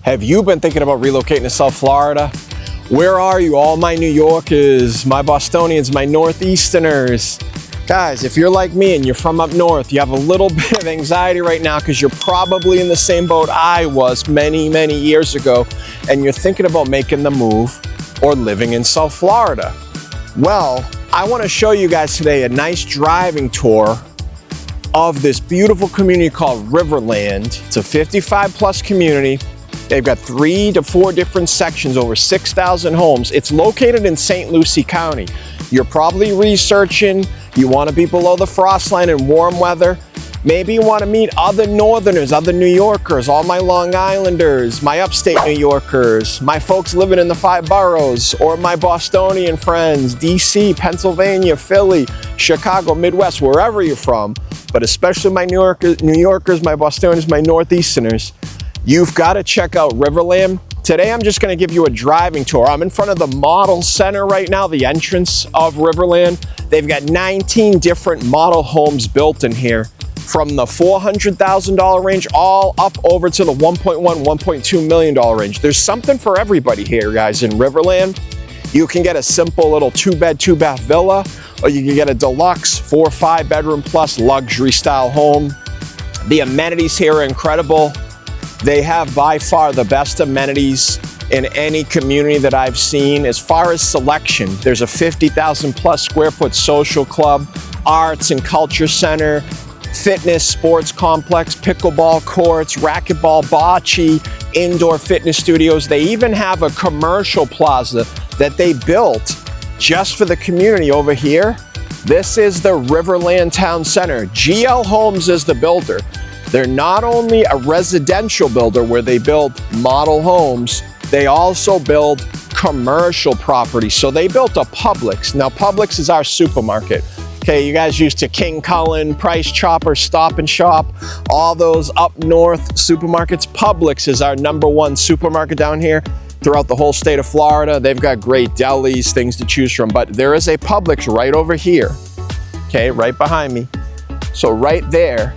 Have you been thinking about relocating to South Florida? Where are you, all my New Yorkers, my Bostonians, my Northeasterners? Guys, if you're like me and you're from up north, you have a little bit of anxiety right now because you're probably in the same boat I was many, many years ago, and you're thinking about making the move or living in South Florida. Well, I want to show you guys today a nice driving tour of this beautiful community called Riverland. It's a 55 plus community. They've got 3 to 4 different sections, over 6,000 homes. It's located in St. Lucie County. You're probably researching, you want to be below the frost line in warm weather. Maybe you want to meet other Northerners, other New Yorkers, all my Long Islanders, my upstate New Yorkers, my folks living in the 5 boroughs, or my Bostonian friends, DC, Pennsylvania, Philly, Chicago, Midwest, wherever you're from, but especially my New Yorkers, my Bostonians, my Northeasterners. You've got to check out Riverland. Today I'm just going to give you a driving tour. I'm in front of the model center right now, the entrance of Riverland. They've got 19 different model homes built in here, from the $400,000 range all up over to the $1.1, $1.2 million range. There's something for everybody here, guys, in Riverland. You can get a simple little 2-bed, 2-bath villa, or you can get a deluxe 4 or 5 bedroom plus luxury style home. The amenities here are incredible. They have by far the best amenities in any community that I've seen. As far as selection, there's a 50,000 plus square foot social club, arts and culture center, fitness, sports complex, pickleball courts, racquetball, bocce, indoor fitness studios. They even have a commercial plaza that they built just for the community over here. This is the Riverland Town Center. GL Homes is the builder. They're not only a residential builder where they build model homes, they also build commercial property. So they built a Publix. Now Publix is our supermarket. Okay, you guys used to King Cullen, Price Chopper, Stop and Shop, all those up north supermarkets. Publix is our #1 supermarket down here throughout the whole state of Florida. They've got great delis, things to choose from, but there is a Publix right over here, okay, right behind me. So right there,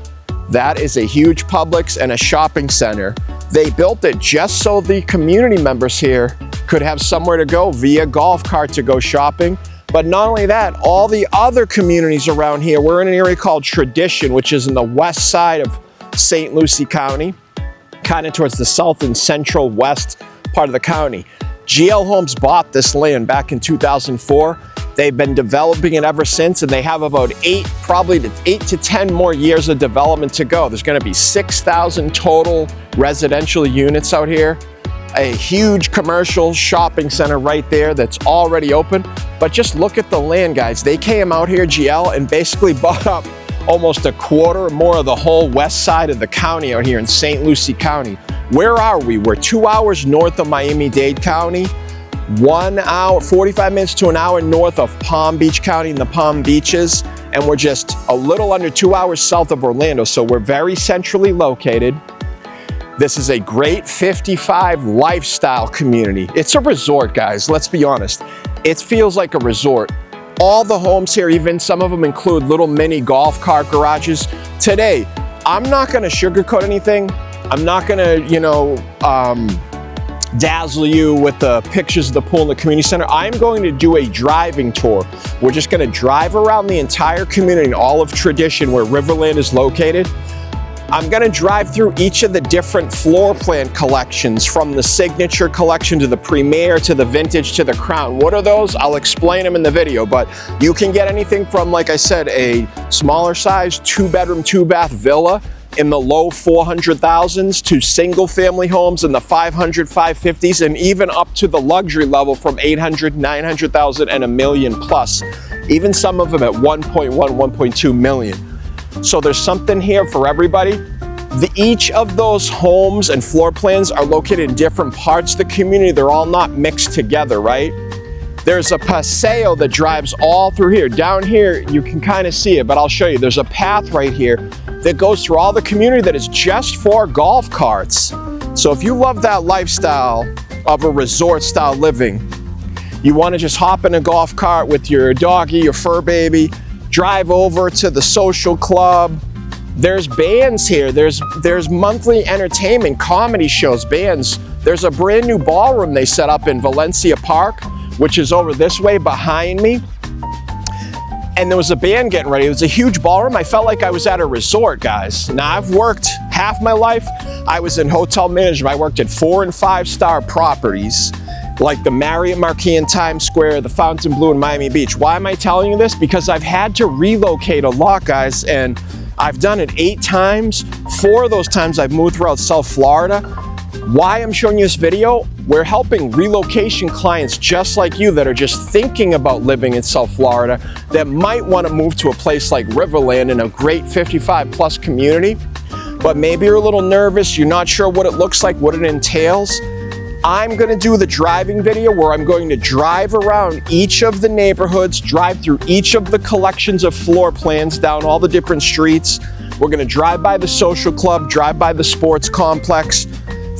that is a huge Publix and a shopping center. They built it just so the community members here could have somewhere to go via golf cart to go shopping. But not only that, all the other communities around here, we're in an area called Tradition, which is in the west side of St. Lucie County, kind of towards the south and central west part of the county. GL Homes bought this land back in 2004. They've been developing it ever since, and they have about 8 to 10 more years of development to go. There's going to be 6,000 total residential units out here, a huge commercial shopping center right there that's already open. But just look at the land, guys. They came out here, GL, and basically bought up almost a quarter or more of the whole west side of the county out here in St. Lucie County. Where are we? We're 2 hours north of Miami-Dade County, 1 hour, 45 minutes to an hour north of Palm Beach County and the Palm Beaches, and we're just a little under 2 hours south of Orlando, so we're very centrally located. This is a great 55 lifestyle community. It's a resort, guys, let's be honest. It feels like a resort. All the homes here, even some of them include little mini golf cart garages. Today, I'm not gonna sugarcoat anything. I'm not gonna, dazzle you with the pictures of the pool in the community center. I'm going to do a driving tour. We're just going to drive around the entire community in all of Tradition where Riverland is located. I'm going to drive through each of the different floor plan collections, from the Signature collection to the Premier to the Vintage to the Crown. What are those? I'll explain them in the video, but you can get anything from, like I said, a smaller size 2-bedroom, 2-bath villa in the low 400,000s to single family homes in the 500, 550s, and even up to the luxury level from 800, 900,000 and $1 million plus. Even some of them at 1.1, 1.2 million. So there's something here for everybody. Each of those homes and floor plans are located in different parts of the community. They're all not mixed together, right? There's a paseo that drives all through here. Down here, you can kind of see it, but I'll show you. There's a path right here that goes through all the community that is just for golf carts. So if you love that lifestyle of a resort style living, you want to just hop in a golf cart with your doggy, your fur baby, drive over to the social club. There's bands here. There's monthly entertainment, comedy shows, bands There's a brand new ballroom they set up in Valencia Parc, which is over this way behind me. And there was a band getting ready. It was a huge ballroom. I felt like I was at a resort, guys. Now, I've worked half my life. I was in hotel management. I worked at 4- and 5-star properties, like the Marriott Marquis in Times Square, the Fontainebleau in Miami Beach. Why am I telling you this? Because I've had to relocate a lot, guys, and I've done it 8 times. 4 of those times I've moved throughout South Florida. Why I'm showing you this video? We're helping relocation clients just like you that are just thinking about living in South Florida that might want to move to a place like Riverland in a great 55+ community, but maybe you're a little nervous, you're not sure what it looks like, what it entails. I'm going to do the driving video where I'm going to drive around each of the neighborhoods, drive through each of the collections of floor plans down all the different streets. We're going to drive by the social club, drive by the sports complex,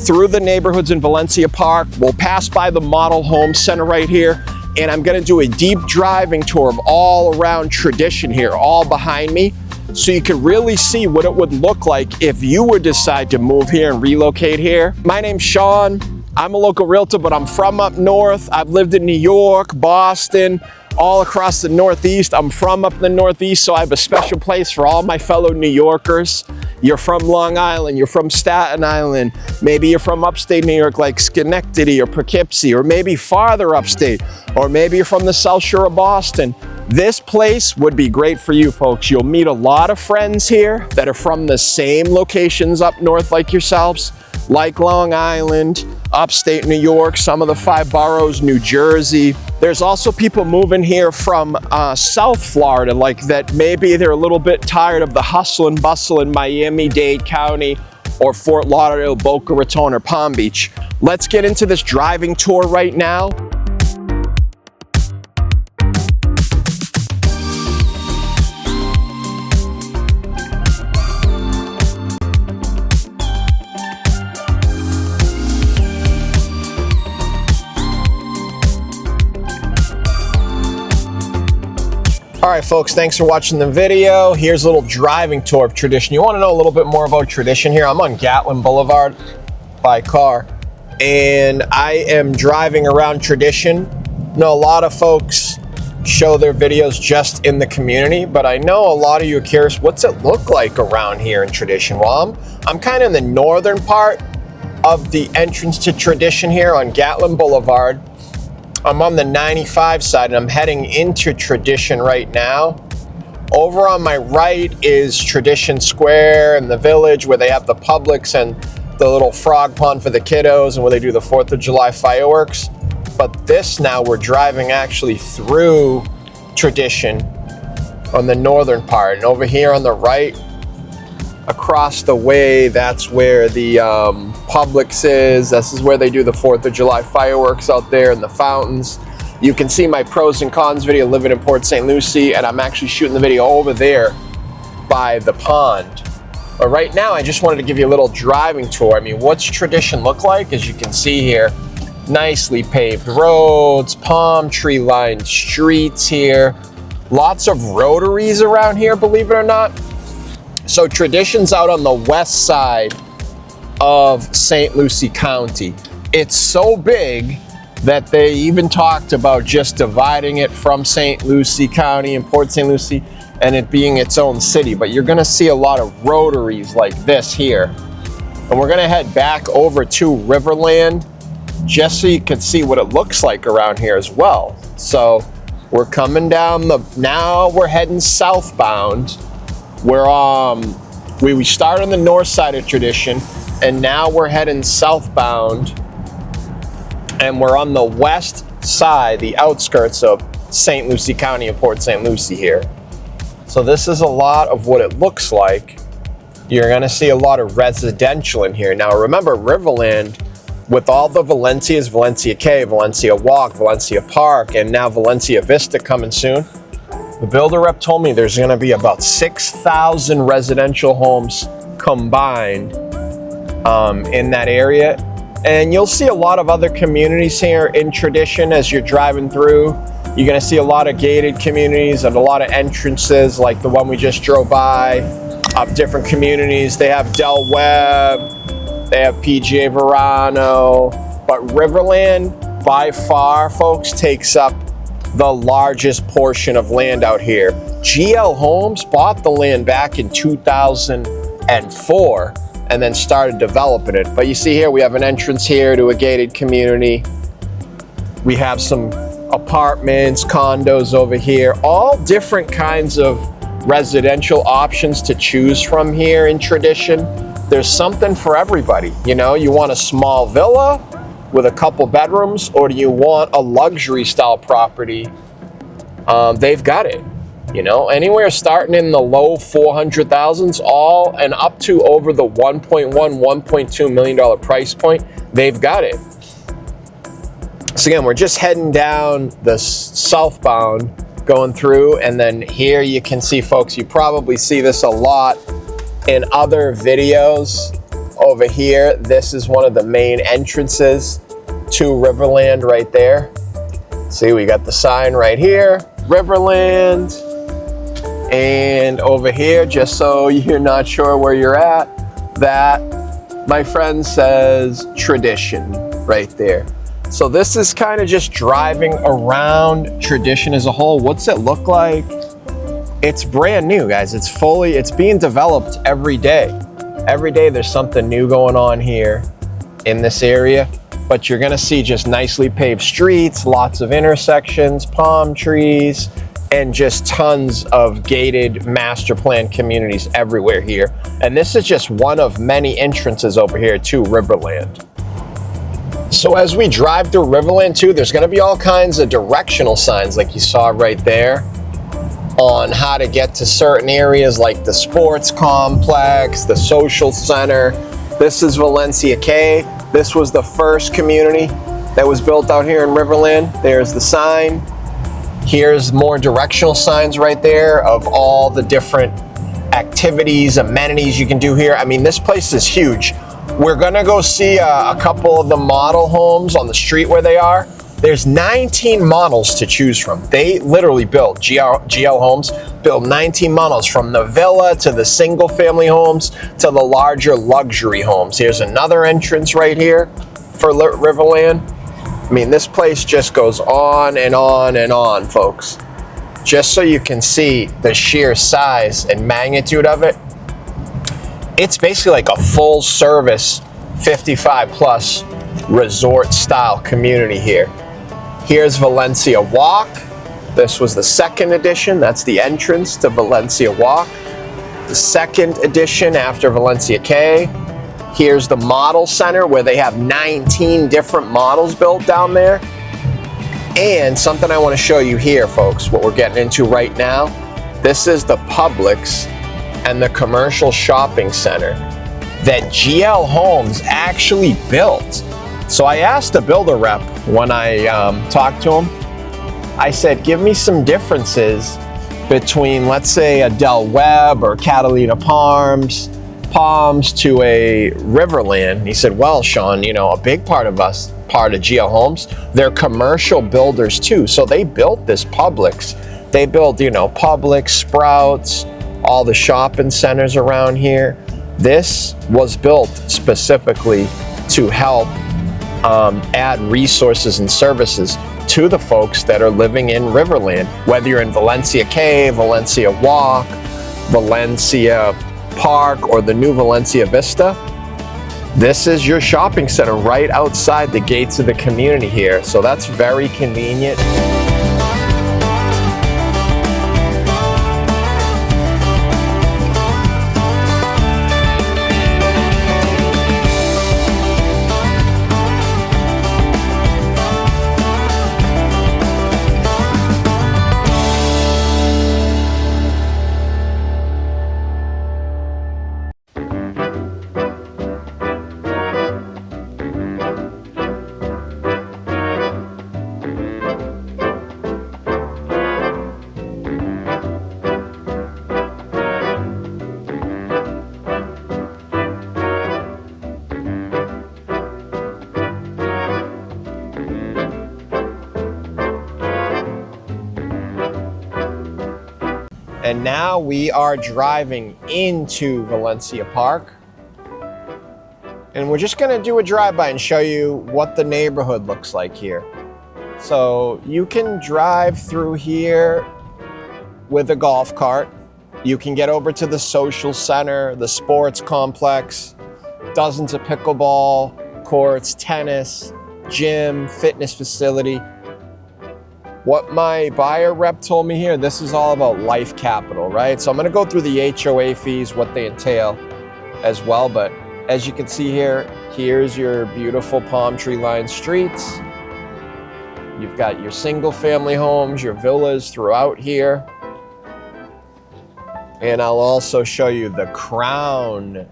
through the neighborhoods in Valencia Parc. We'll pass by the model home center right here, and I'm going to do a deep driving tour of all around Tradition here, all behind me, so you can really see what it would look like if you would decide to move here and relocate here. My name's Sean. I'm a local realtor, but I'm from up north. I've lived in New York, Boston, all across the Northeast. I'm from up in the Northeast, so I have a special place for all my fellow New Yorkers. You're from Long Island, you're from Staten Island, maybe you're from upstate New York like Schenectady or Poughkeepsie, or maybe farther upstate, or maybe you're from the South Shore of Boston. This place would be great for you folks. You'll meet a lot of friends here that are from the same locations up north like yourselves, like Long Island, upstate New York, some of the 5 boroughs, New Jersey. There's also people moving here from South Florida, like that maybe they're a little bit tired of the hustle and bustle in Miami-Dade County or Fort Lauderdale, Boca Raton, or Palm Beach. Let's get into this driving tour right now. All right, folks, thanks for watching the video. Here's a little driving tour of Tradition. You want to know a little bit more about Tradition here? I'm on Gatlin Boulevard by car, and I am driving around Tradition. I know a lot of folks show their videos just in the community, but I know a lot of you are curious, what's it look like around here in Tradition? Well, I'm kind of in the northern part of the entrance to Tradition here on Gatlin Boulevard. I'm on the 95 side, and I'm heading into Tradition right now. Over on my right is Tradition Square and the Village, where they have the Publix and the little frog pond for the kiddos and where they do the 4th of July fireworks. But this now, we're driving actually through Tradition on the northern part. And over here on the right, across the way, that's where the Publix is. This is where they do the 4th of July fireworks out there and the fountains. You can see my pros and cons video living in Port St. Lucie, and I'm actually shooting the video over there by the pond. But right now, I just wanted to give you a little driving tour. I mean, what's Tradition look like? As you can see here, nicely paved roads, palm tree lined streets here, lots of rotaries around here, believe it or not. So Tradition's out on the west side of St. Lucie County. It's so big that they even talked about just dividing it from St. Lucie County and Port St. Lucie and it being its own city. But you're gonna see a lot of rotaries like this here. And we're gonna head back over to Riverland just so you can see what it looks like around here as well. So we're coming down now we're heading southbound. We start on the north side of Tradition, and now we're heading southbound, and we're on the west side, the outskirts of St. Lucie County and Port St. Lucie here. So this is a lot of what it looks like. You're gonna see a lot of residential in here. Now remember, Riverland, with all the Valencias, Valencia Cay, Valencia Walk, Valencia Park, and now Valencia Vista coming soon, the builder rep told me there's gonna be about 6,000 residential homes combined in that area. And you'll see a lot of other communities here in Tradition as you're driving through. You're gonna see a lot of gated communities and a lot of entrances like the one we just drove by of different communities. They have Del Webb, They have PGA Verano, but Riverland, by far, folks, takes up the largest portion of land out here. GL Homes bought the land back in 2004 and then started developing it. But you see here, we have an entrance here to a gated community. We have some apartments, condos over here, all different kinds of residential options to choose from here in Tradition. There's something for everybody. You know, you want a small villa with a couple bedrooms, or do you want a luxury style property? They've got it. You know, anywhere starting in the low 400,000s, all and up to over the 1.1, $1.2 million price point, they've got it. So again, we're just heading down the southbound, going through, and then here you can see, folks, you probably see this a lot in other videos. Over here, this is one of the main entrances to Riverland right there. See, we got the sign right here, Riverland. And over here, just so you're not sure where you're at, that, my friend, says Tradition right there. So this is kind of just driving around Tradition as a whole. What's it look like? It's brand new, guys. It's being developed every day. Every day there's something new going on here in this area, but you're gonna see just nicely paved streets, lots of intersections, palm trees, and just tons of gated master plan communities everywhere here. And this is just one of many entrances over here to Riverland. So as we drive through Riverland too, there's gonna be all kinds of directional signs like you saw right there on how to get to certain areas like the sports complex, the social center. This is Valencia K. This was the first community that was built out here in Riverland. There's the sign. Here's more directional signs right there of all the different activities, amenities you can do here. I mean, this place is huge. We're gonna go see a couple of the model homes on the street where they are. There's 19 models to choose from. They literally built, GL Homes built 19 models, from the villa to the single family homes to the larger luxury homes. Here's another entrance right here for Riverland. I mean, this place just goes on and on and on, folks. Just so you can see the sheer size and magnitude of it. It's basically like a full service 55 plus resort style community here. Here's Valencia Walk. This was the second edition. That's the entrance to Valencia Walk. The second edition after Valencia K. Here's the model center where they have 19 different models built down there. And something I want to show you here, folks, what we're getting into right now. This is the Publix and the commercial shopping center that GL Homes actually built. So I asked the builder rep when I talked to him, I said, give me some differences between, let's say, a Del Webb or Catalina Palms to a Riverland. He said, well, Sean, you know, a big part of GL Homes, they're commercial builders too. So they built this Publix. They built, you know, Publix, Sprouts, all the shopping centers around here. This was built specifically to help add resources and services to the folks that are living in Riverland, whether you're in Valencia K, Valencia Walk, Valencia Park, or the new Valencia Vista. This is your shopping center right outside the gates of the community here. So that's very convenient. And now we are driving into Valencia Park. And we're just gonna do a drive-by and show you what the neighborhood looks like here. So you can drive through here with a golf cart. You can get over to the social center, the sports complex, dozens of pickleball courts, tennis, gym, fitness facility. What my buyer rep told me here, this is all about life capital, right? So I'm gonna go through the HOA fees, what they entail as well, but as you can see here, here's your beautiful palm tree lined streets. You've got your single family homes, your villas throughout here. And I'll also show you the Crown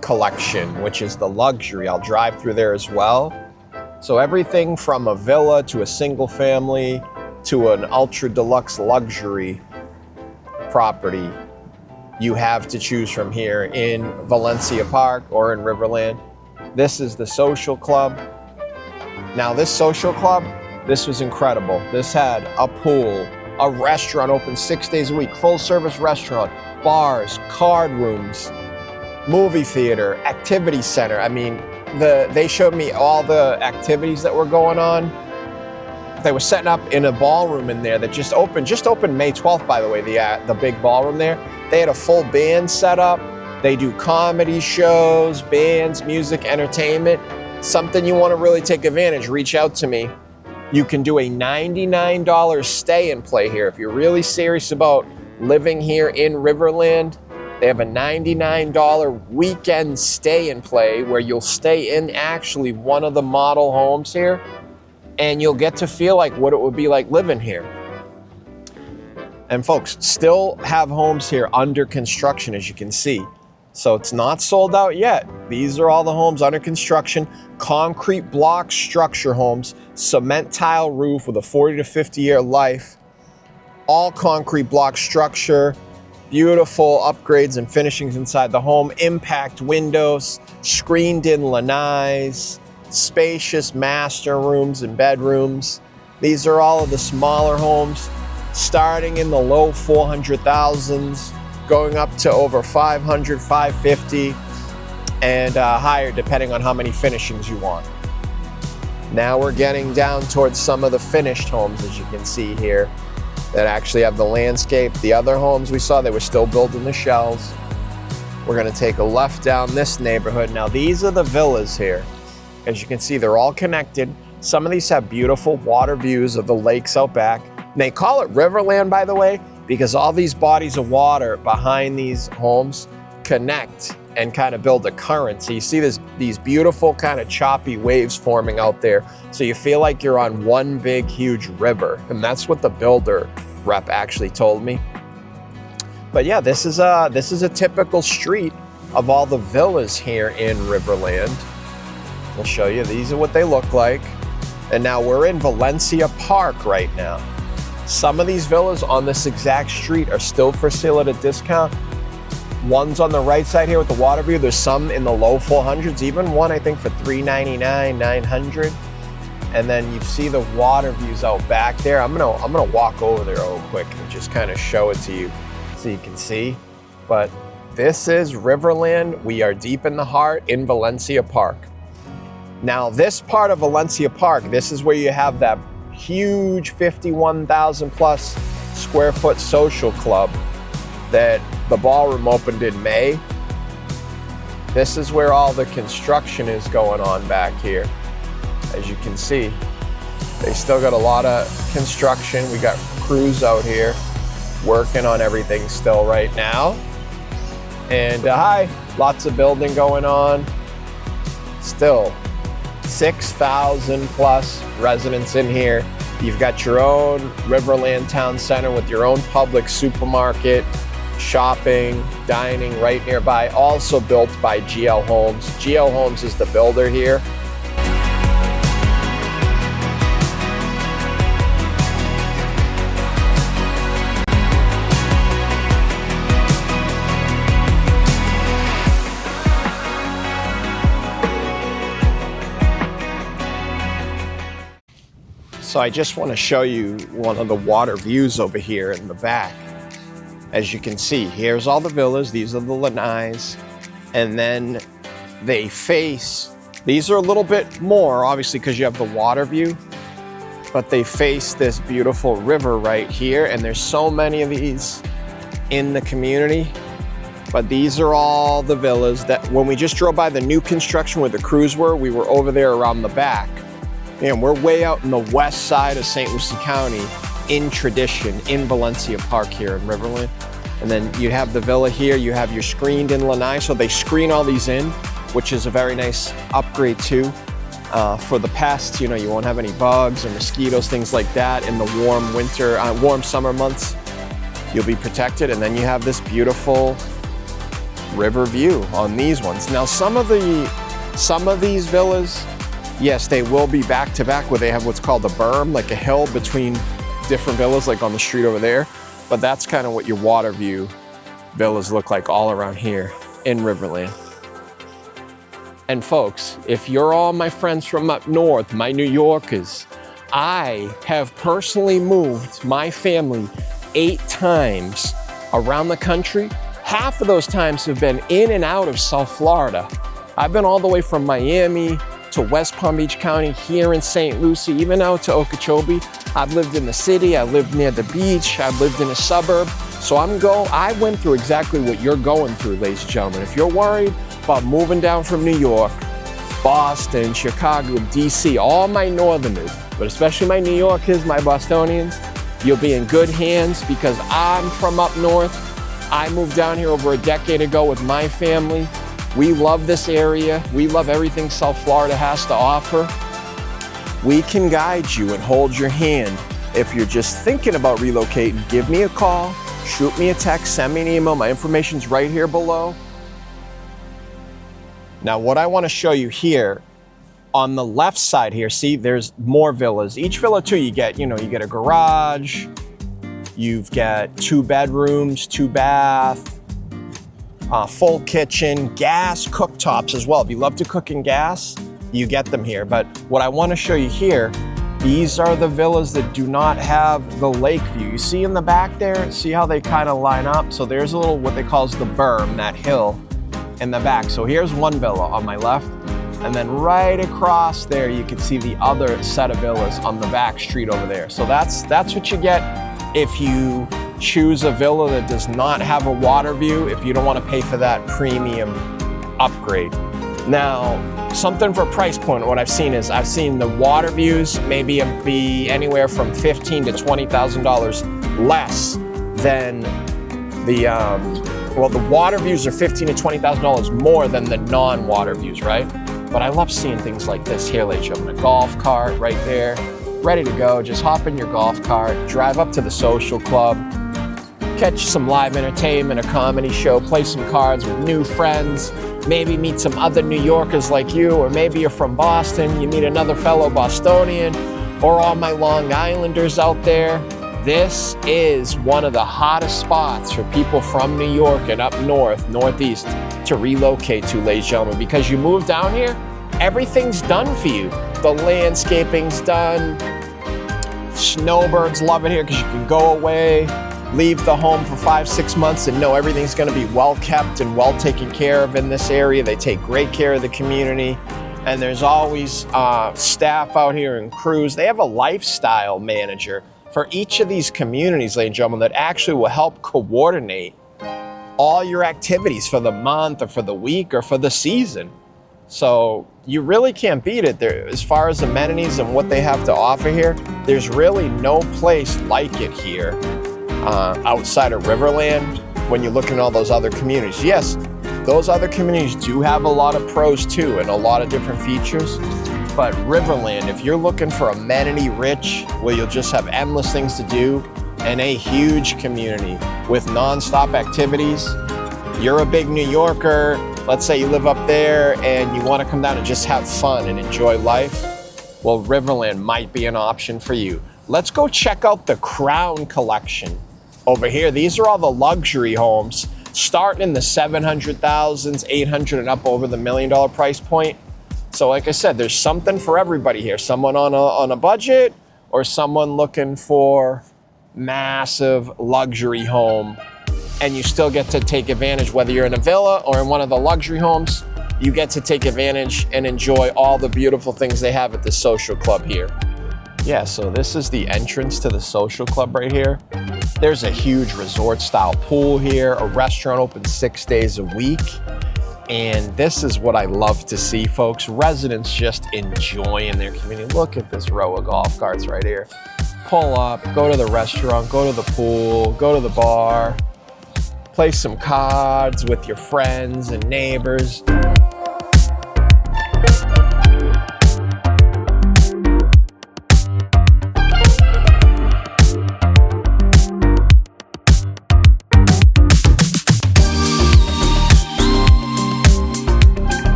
collection, which is the luxury. I'll drive through there as well. So everything from a villa to a single family to an ultra deluxe luxury property, you have to choose from here in Valencia Parc or in Riverland. This is the social club. Now this social club, this was incredible. This had a pool, a restaurant open 6 days a week, full service restaurant, bars, card rooms, movie theater, activity center. I mean, they showed me all the activities that were going on. They were setting up in a ballroom in there that just opened May 12th, by the way, the big ballroom there. They had a full band set up. They do comedy shows, bands, music, entertainment. Something you want to really take advantage, reach out to me. You can do a $99 stay and play here. If you're really serious about living here in Riverland, they have a $99 weekend stay and play where you'll stay in actually one of the model homes here, and you'll get to feel like what it would be like living here. And folks, still have homes here under construction, as you can see. So it's not sold out yet. These are all the homes under construction, concrete block structure homes, cement tile roof with a 40 to 50 year life, all concrete block structure, beautiful upgrades and finishings inside the home, impact windows, screened in lanais, spacious master rooms and bedrooms. These are all of the smaller homes, starting in the low 400,000s, going up to over 500, 550, and higher depending on how many finishings you want. Now we're getting down towards some of the finished homes, as you can see here, that actually have the landscape. The other homes we saw, they were still building the shells. We're gonna take a left down this neighborhood. Now these are the villas here. As you can see, they're all connected. Some of these have beautiful water views of the lakes out back. And they call it Riverland, by the way, because all these bodies of water behind these homes connect and kind of build a current. So you see these beautiful kind of choppy waves forming out there. So you feel like you're on one big, huge river. And that's what the builder rep actually told me. But yeah, this is a typical street of all the villas here in Riverland. We'll show you, these are what they look like. And now we're in Valencia Parc right now. Some of these villas on this exact street are still for sale at a discount. One's on the right side here with the water view. There's some in the low 400s, even one I think for $399, $900. And then you see the water views out back there. I'm gonna walk over there real quick and just kind of show it to you so you can see. But this is Riverland. We are deep in the heart in Valencia Parc. Now this part of Valencia Parc, this is where you have that huge 51,000 plus square foot social club that the ballroom opened in May. This is where all the construction is going on back here. As you can see, they still got a lot of construction. We got crews out here working on everything still right now. And hi, lots of building going on. Still 6,000 plus residents in here. You've got your own Riverland Town Center with your own public supermarket, shopping, dining right nearby, also built by GL Homes. GL Homes is the builder here. So I just want to show you one of the water views over here in the back. As you can see, here's all the villas. These are the lanais. And then They face, these are a little bit more, obviously, because you have the water view, but they face this beautiful river right here, and there's so many of these in the community. But these are all the villas that, when we just drove by the new construction where the crews were, we were over there around the back. And we're way out in the west side of St. Lucie County in tradition, in Valencia Parc here in Riverland. And then you have the villa here, you have your screened in lanai, so they screen all these in, which is a very nice upgrade too. For the pests, you know, you won't have any bugs or mosquitoes, things like that. In the warm winter, warm summer months, you'll be protected. And then you have this beautiful river view on these ones. Now, some of these villas, yes, they will be back to back where they have what's called a berm, like a hill between different villas, like on the street over there. But that's kind of what your water view villas look like all around here in Riverland. And folks, if you're all my friends from up north, my New Yorkers, I have personally moved my family 8 times around the country. Half of those times have been in and out of South Florida. I've been all the way from Miami to West Palm Beach County, here in St. Lucie, even out to Okeechobee. I've lived in the city, I lived near the beach, I've lived in a suburb. So I went through exactly what you're going through, ladies and gentlemen. If you're worried about moving down from New York, Boston, Chicago, DC, all my northerners, but especially my New Yorkers, my Bostonians, you'll be in good hands because I'm from up north. I moved down here over a decade ago with my family. We love this area. We love everything South Florida has to offer. We can guide you and hold your hand. If you're just thinking about relocating, give me a call, shoot me a text, send me an email. My information's right here below. Now, what I want to show you here, on the left side here, see, there's more villas. Each villa too, you get a garage, you've got 2 bedrooms, 2 bath, full kitchen, gas cooktops as well. If you love to cook in gas, you get them here. But what I want to show you here, these are the villas that do not have the lake view. You see in the back there, see how they kind of line up? So there's a little, what they call the berm, that hill in the back. So here's one villa on my left, and then right across there you can see the other set of villas on the back street over there. So that's what you get if you choose a villa that does not have a water view, if you don't want to pay for that premium upgrade. Now, something for price point, what I've seen the water views maybe be anywhere from $15,000 to $20,000 less than the water views are $15,000 to $20,000 more than the non-water views, right? But I love seeing things like this here, ladies and gentlemen. A golf cart right there, ready to go. Just hop in your golf cart, drive up to the social club, catch some live entertainment, a comedy show, play some cards with new friends, maybe meet some other New Yorkers like you, or maybe you're from Boston, you meet another fellow Bostonian, or all my Long Islanders out there. This is one of the hottest spots for people from New York and up north, northeast, to relocate to, ladies and gentlemen, because you move down here, everything's done for you. The landscaping's done. Snowbirds love it here because you can go away, leave the home for 5-6 months and know everything's going to be well kept and well taken care of in this area. They take great care of the community, and there's always staff out here and crews. They have a lifestyle manager for each of these communities, ladies and gentlemen, that actually will help coordinate all your activities for the month or for the week or for the season. So you really can't beat it there. As far as amenities and what they have to offer here, there's really no place like it here outside of Riverland when you're looking at all those other communities. Yes, those other communities do have a lot of pros too and a lot of different features. But Riverland, if you're looking for amenity rich, where you'll just have endless things to do and a huge community with nonstop activities, you're a big New Yorker, let's say you live up there and you want to come down and just have fun and enjoy life, well, Riverland might be an option for you. Let's go check out the Crown collection over here. These are all the luxury homes, starting in the 700,000s, 800 and up over the $1 million price point. So like I said, there's something for everybody here. Someone on a budget or someone looking for massive luxury home, and you still get to take advantage, whether you're in a villa or in one of the luxury homes, you get to take advantage and enjoy all the beautiful things they have at the social club here. Yeah, so this is the entrance to the social club right here. There's a huge resort style pool here, a restaurant open 6 days a week. And this is what I love to see, folks. Residents just enjoying their community. Look at this row of golf carts right here. Pull up, go to the restaurant, go to the pool, go to the bar, play some cards with your friends and neighbors.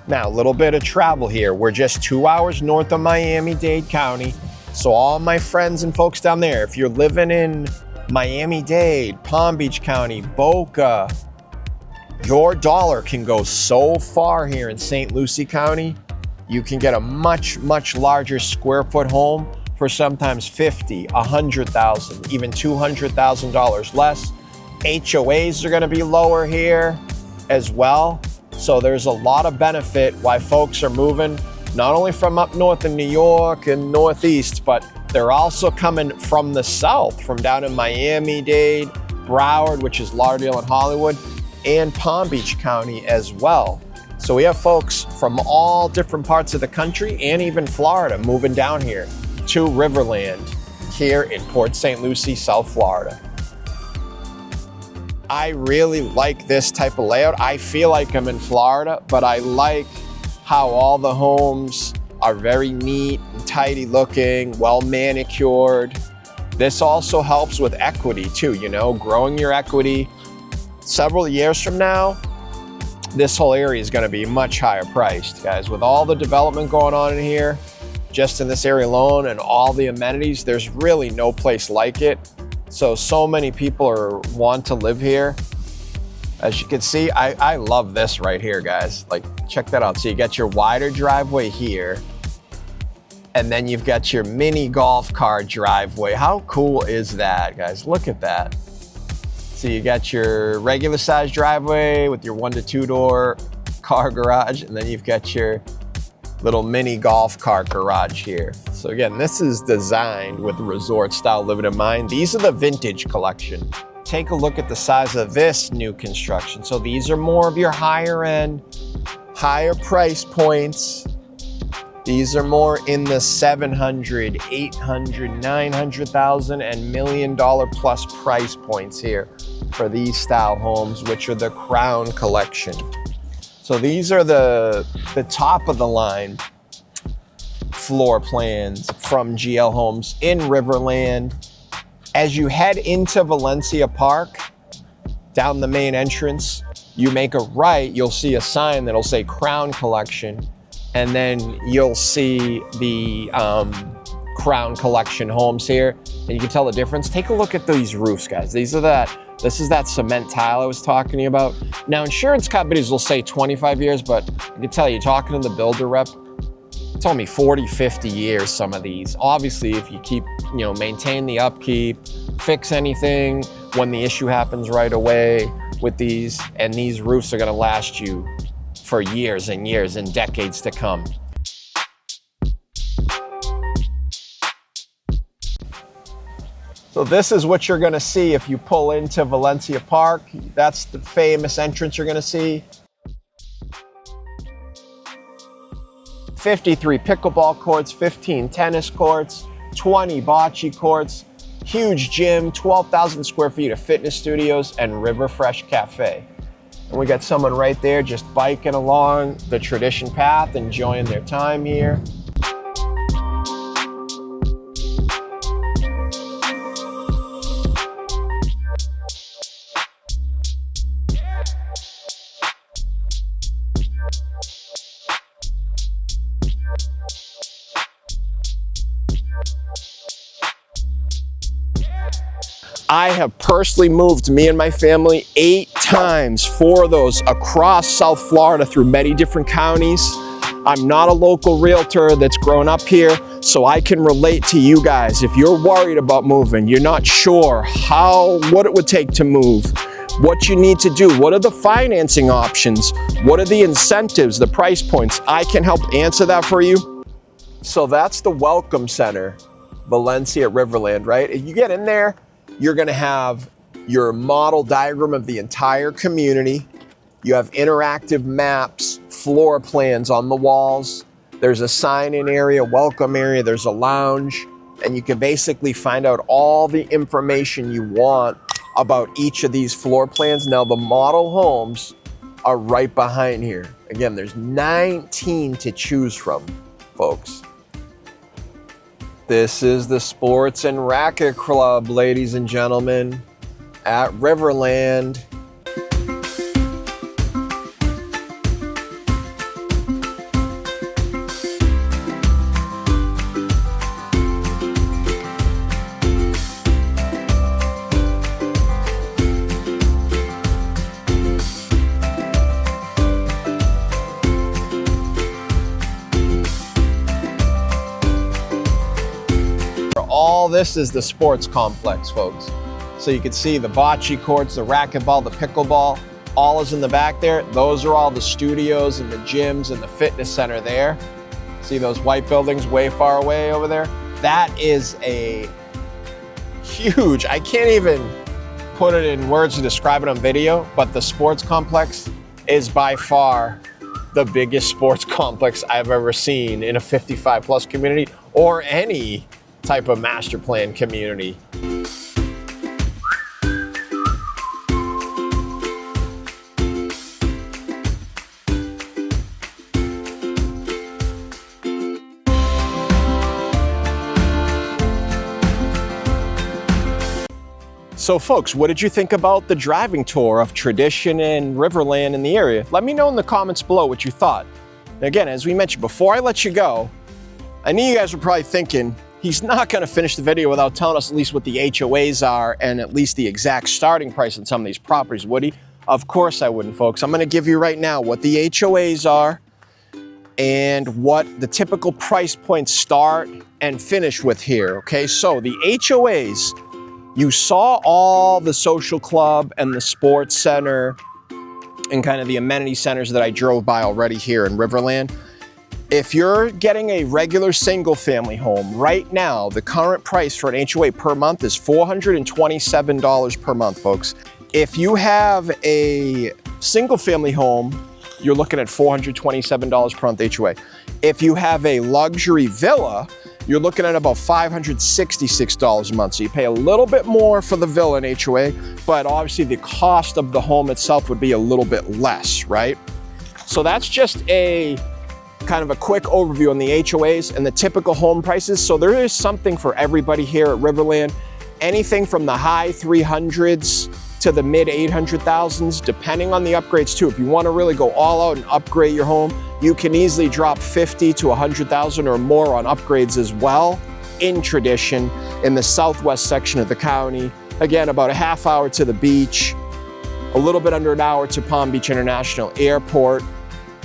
Now, a little bit of travel here. We're just 2 hours north of Miami-Dade County. So all my friends and folks down there, if you're living in Miami-Dade, Palm Beach County, Boca, your dollar can go so far here in St. Lucie County. You can get a much, much larger square foot home for sometimes $50,000, $100,000, even $200,000 less. HOAs are gonna be lower here as well. So there's a lot of benefit why folks are moving, not only from up north in New York and Northeast, but they're also coming from the south, from down in Miami-Dade, Broward, which is Lauderdale and Hollywood, and Palm Beach County as well. So we have folks from all different parts of the country and even Florida moving down here to Riverland here in Port St. Lucie, South Florida. I really like this type of layout. I feel like I'm in Florida, but I like how all the homes are very neat and tidy looking, well manicured. This also helps with equity too, you know, growing your equity. Several years from now, this whole area is gonna be much higher priced, guys. With all the development going on in here, just in this area alone and all the amenities, there's really no place like it. So many people want to live here. As you can see, I love this right here, guys. Like, check that out. So you got your wider driveway here, and then you've got your mini golf cart driveway. How cool is that, guys? Look at that. So you got your regular size driveway with your 1 to 2 door car garage, and then you've got your little mini golf cart garage here. So again, this is designed with resort style living in mind. These are the vintage collection. Take a look at the size of this new construction. So these are more of your higher end, higher price points. These are more in the 700, 800, 900,000 and $1 million plus price points here for these style homes, which are the Crown Collection. So these are the top of the line floor plans from GL Homes in Riverland. As you head into Valencia Park, down the main entrance, you make a right, you'll see a sign that'll say Crown Collection, and then you'll see the Crown Collection homes here, and you can tell the difference. Take a look at these roofs, guys. This is that cement tile I was talking to you about. Now, insurance companies will say 25 years, but I can tell you, talking to the builder rep, told me 40, 50 years, some of these. Obviously, if you keep, maintain the upkeep, fix anything when the issue happens right away with these, and these roofs are gonna last you for years and years and decades to come. So this is what you're gonna see if you pull into Valencia Park. That's the famous entrance you're gonna see. 53 pickleball courts, 15 tennis courts, 20 bocce courts, huge gym, 12,000 square feet of fitness studios, and River Fresh Cafe. And we got someone right there just biking along the tradition path, enjoying their time here. I have personally moved, me and my family, 8 times, 4 of those across South Florida through many different counties. I'm not a local realtor that's grown up here, so I can relate to you guys. If you're worried about moving, you're not sure what it would take to move, what you need to do, what are the financing options, what are the incentives, the price points, I can help answer that for you. So that's the Welcome Center, Valencia at Riverland, right? If you get in there, you're gonna have your model diagram of the entire community. You have interactive maps, floor plans on the walls. There's a sign-in area, welcome area, there's a lounge, and you can basically find out all the information you want about each of these floor plans. Now the model homes are right behind here. Again, there's 19 to choose from, folks. This is the Sports and Racket Club, ladies and gentlemen, at Riverland. All this is the sports complex, folks. So you can see the bocce courts, the racquetball, the pickleball, all is in the back there. Those are all the studios and the gyms and the fitness center there. See those white buildings way far away over there? That is a huge, I can't even put it in words to describe it on video, but the sports complex is by far the biggest sports complex I've ever seen in a 55+ community or any type of master plan community. So folks, what did you think about the driving tour of Tradition and Riverland in the area? Let me know in the comments below what you thought. And again, as we mentioned, before I let you go, I knew you guys were probably thinking, he's not gonna finish the video without telling us at least what the HOAs are and at least the exact starting price on some of these properties, would he? Of course I wouldn't, folks. I'm gonna give you right now what the HOAs are and what the typical price points start and finish with here, okay? So the HOAs, you saw all the social club and the sports center and kind of the amenity centers that I drove by already here in Riverland. If you're getting a regular single family home, right now, the current price for an HOA per month is $427 per month, folks. If you have a single family home, you're looking at $427 per month HOA. If you have a luxury villa, you're looking at about $566 a month. So you pay a little bit more for the villa in HOA, but obviously the cost of the home itself would be a little bit less, right? So that's just a kind of a quick overview on the HOAs and the typical home prices. So there is something for everybody here at Riverland. Anything from the high 300s to the mid 800,000s, depending on the upgrades too. If you want to really go all out and upgrade your home, you can easily drop 50 to 100,000 or more on upgrades as well in Tradition in the southwest section of the county. Again, about a half hour to the beach, a little bit under an hour to Palm Beach International Airport.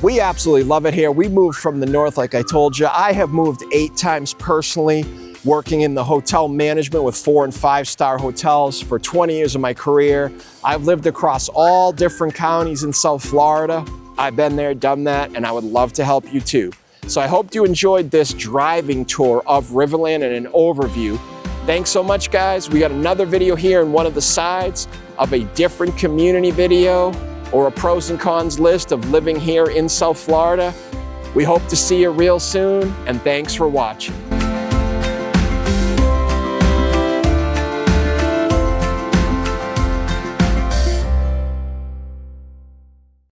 We absolutely love it here. We moved from the north, like I told you. I have moved 8 times personally, working in the hotel management with 4- and 5-star hotels for 20 years of my career. I've lived across all different counties in South Florida. I've been there, done that, and I would love to help you too. So I hope you enjoyed this driving tour of Riverland and an overview. Thanks so much, guys. We got another video here in one of the sides of a different community video or a pros and cons list of living here in South Florida. We hope to see you real soon, and thanks for watching.